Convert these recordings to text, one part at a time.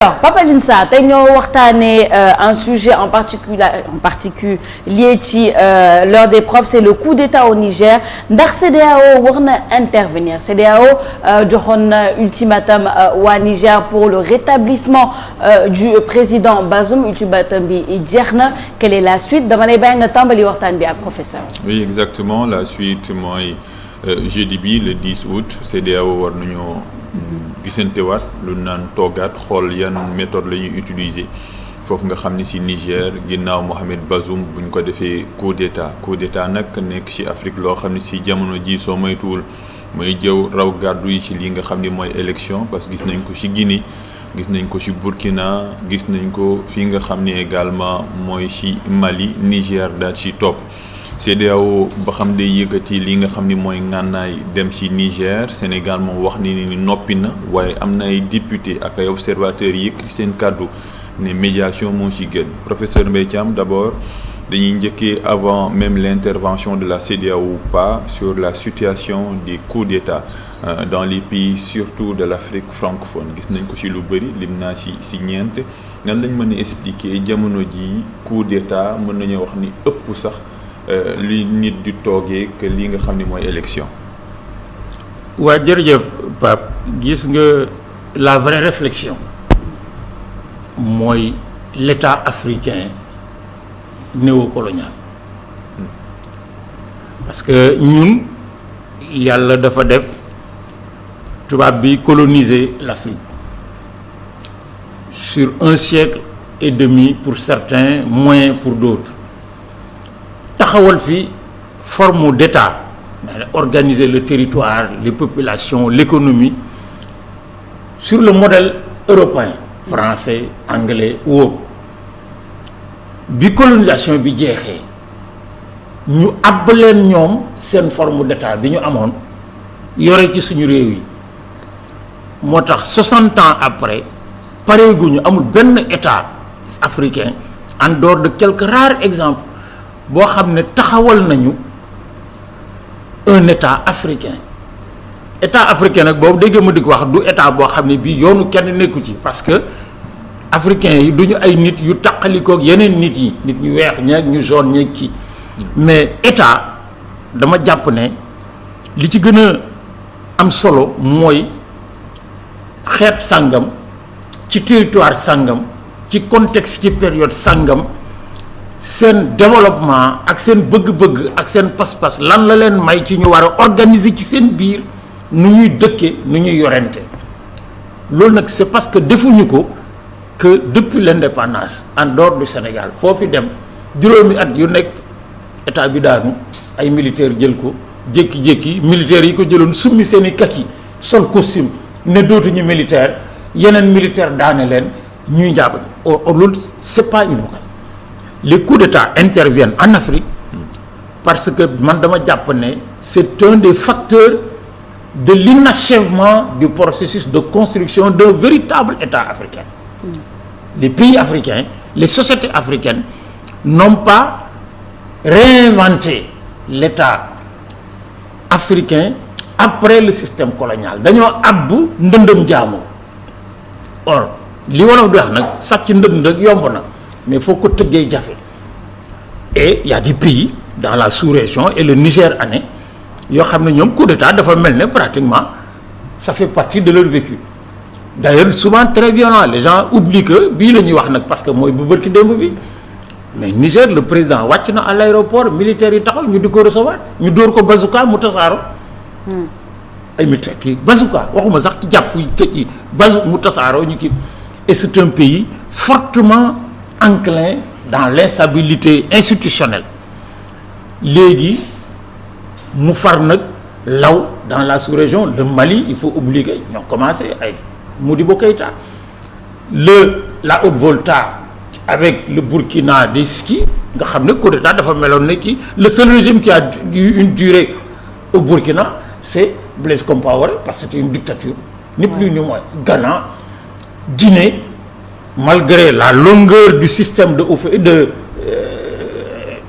Alors Papa Alioune Sarr tey ñoo waxtaanee un sujet en particulier ci l'heure des profs, c'est le coup d'État au Niger. Ndax CEDEAO war na intervenir. CEDEAO joxoon na ultimatum waa Niger pour le rétablissement du président Bazoum. Ultimatum bi jeex na. Quelle est la suite? Dama lay bàyyi nga tàmbali waxtaan bi ak professeur. Oui, exactement. La suite mooy jeudi bi le 10 août CEDEAO war nañoo gisantewaat lu naan toogaat xool yan méthode la ñuy utiliser foofu nga xam ni ci Niger ginnaaw Mohamed Bazoum bu ñu ko defee coup d'état nag nekk ci Afrique loo xam ni ci jamono ji soo moytuwul mooy jëw raw gàddu yi ci lii nga xam ni mooy élection parce que gis nañ ko ci Guinée gis nañ ko ci Burkina gis nañ ko fii nga xam ni également mooy ci Mali Niger daal ci topp. CEDEAO ba xam day yëkkati li nga xam ni mooy ngànnaay dem ci Niger Sénégal moom wax ni noppi na waaye am na ay député ak ay observateurs yi yëkkati seen kàddu ne médiation moo ci gën. Professeur Mbaye Thiam d'abord dañuy njëkkee avant même l'intervention de la CEDEAO ou pas sur la situation des coups d'État dans les pays surtout de l'Afrique francophone gis nañ ko ci lu bëri lim naa ci ñeent nan lañ mën a expliquer jamono ji coup d'État mën nañoo wax ni ëpp sax li nit di toogee que li nga xam ni mooy élection. waa jërëjëf Pape gis nga la vraie réflexion mooy l'État africain néocolonial parce que ñun yàlla dafa def tubaab bi coloniser l'Afrique sur 1 siècle et demi pour certains, moins pour d'autres. Taxawal fi forme d'État, organiser le territoire, les populations, l'économie sur le modèle européen, français, anglais ou autre. Bi colonisation bi jeexee ñu àbb leen ñoom seen forme d'État bi ñu amoon yore ci suñu réew yi moo tax 60 ans après pareeguñu amul benn État africain en dehors de quelques rares exemples boo xam ne taxawal nañu un État africain nag boobu dégg ma di ko wax du État boo xam ne bii yoonu kenn nekku ci parce que africains yi duñu ay nit yu taqalikook yeneen nit yi nit ñu weex ñeeg ñu jaune ñeeg kii mais État dama jàpp ne li ci gën a am solo mooy xeet sàngam ci territoire sàngam ci contexte ci période sàngam seen développement ak seen bëgg-bëgg ak seen pas-pas lan la leen may ci ñu war a organiser ci seen biir nu ñuy dëkke nu ñuy yorente loolu nag c'est parce que defuñu ko que depuis l'indépendance en dehors du Sénégal foofu dem juróomi at yu nekk état bi daanu ay militaires jël ko jékki-jékki militaires yi ko jëloon summi seen i kaki sol costume ne dootuñu militaire yeneen militaire daane leen ñuy jàpp loolu c'est pas une nouvelle. Les coups d'État interviennent en Afrique parce que man dama jàpp ne c'est un des facteurs de l'inachèvement du processus de construction d'un véritable État africain. Les pays africains, les sociétés africaines n'ont pas réinventé l'État africain après le système colonial dañoo abbu ndëndëm jaamu or li wolof di wax nag sàcc ndënd rek yomb na mais foo ko tëggee jafe et il y a des pays dans la sous-région et le Niger année yoo xam ne ñoom coup d'État dafa mel ne pratiquement ça fait partie de leur vécu d'ailleurs souvent très violent les gens oublient que bii la ñuy wax nag parce que mooy bu bërki démb bi mais Niger le président wàcc na à l'aéroport militaires yi taxaw ñu di ko recevoir ñu dóor ko bazooka mu tasaaro ay militaires kii bazooka waxuma sax ci jàpp tëj yi mu tasaaroo ñu kii et c'est un pays fortement enclin dans l'instabilité institutionnelle léegi mu far nag law dans la sous-région le Mali il faut oublier que ñoo commencé ay Modibo Keïta la Haute-Volta avec le Burkina des ski nga xam ne coup d'état dafa meloon ne kii le seul régime qui a eu une durée au Burkina c'est Blaise Compaoré parce que c'était une dictature ni plus ni moins. Ghana, Guinée, malgré la longueur du système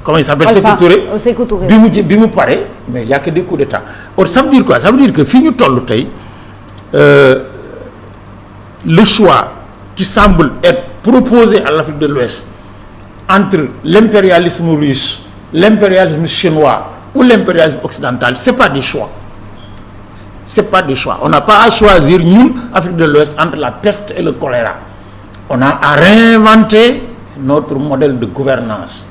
comment il s'appelle, Sékou Touré bi mu pare mais il y a que des coups d'état. Or ça veut dire quoi? Ça veut dire que fi ñu toll tey le choix qui semble être proposé à l'Afrique de l'Ouest entre l'impérialisme russe, l'impérialisme chinois ou l'impérialisme occidental, c'est pas des choix. C'est pas des choix. On n'a pas à choisir, nous, Afrique de l'Ouest, entre la peste et le choléra. On a à réinventer notre modèle de gouvernance.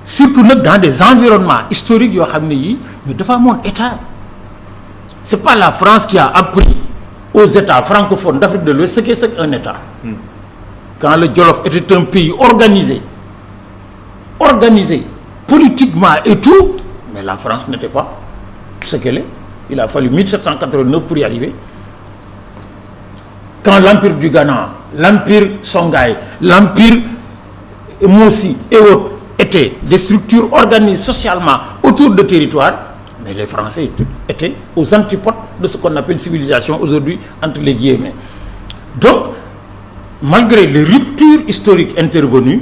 Surtout dans des environnements historiques, mais devant mon État. C'est pas la France qui a appris aux États francophones d'Afrique de l'Ouest ce qu'est un État. Quand le Jolof était un pays organisé, politiquement et tout, mais la France n'était pas ce qu'elle est. Il a fallu 1789 pour y arriver. Quand l'Empire du Ghana, l'Empire Songhai, l'Empire Mossi et autres étaient des structures organisées socialement autour de territoires, mais les Français étaient aux antipodes de ce qu'on appelle civilisation aujourd'hui, entre les guillemets. Donc, malgré les ruptures historiques intervenues,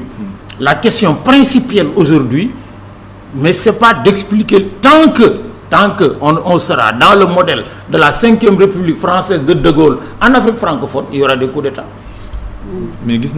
la question principale aujourd'hui, mais ce n'est pas d'expliquer tant que on sera dans le modèle de la 5e République française de Gaulle en Afrique francophone, il y aura des coups d'État. Mais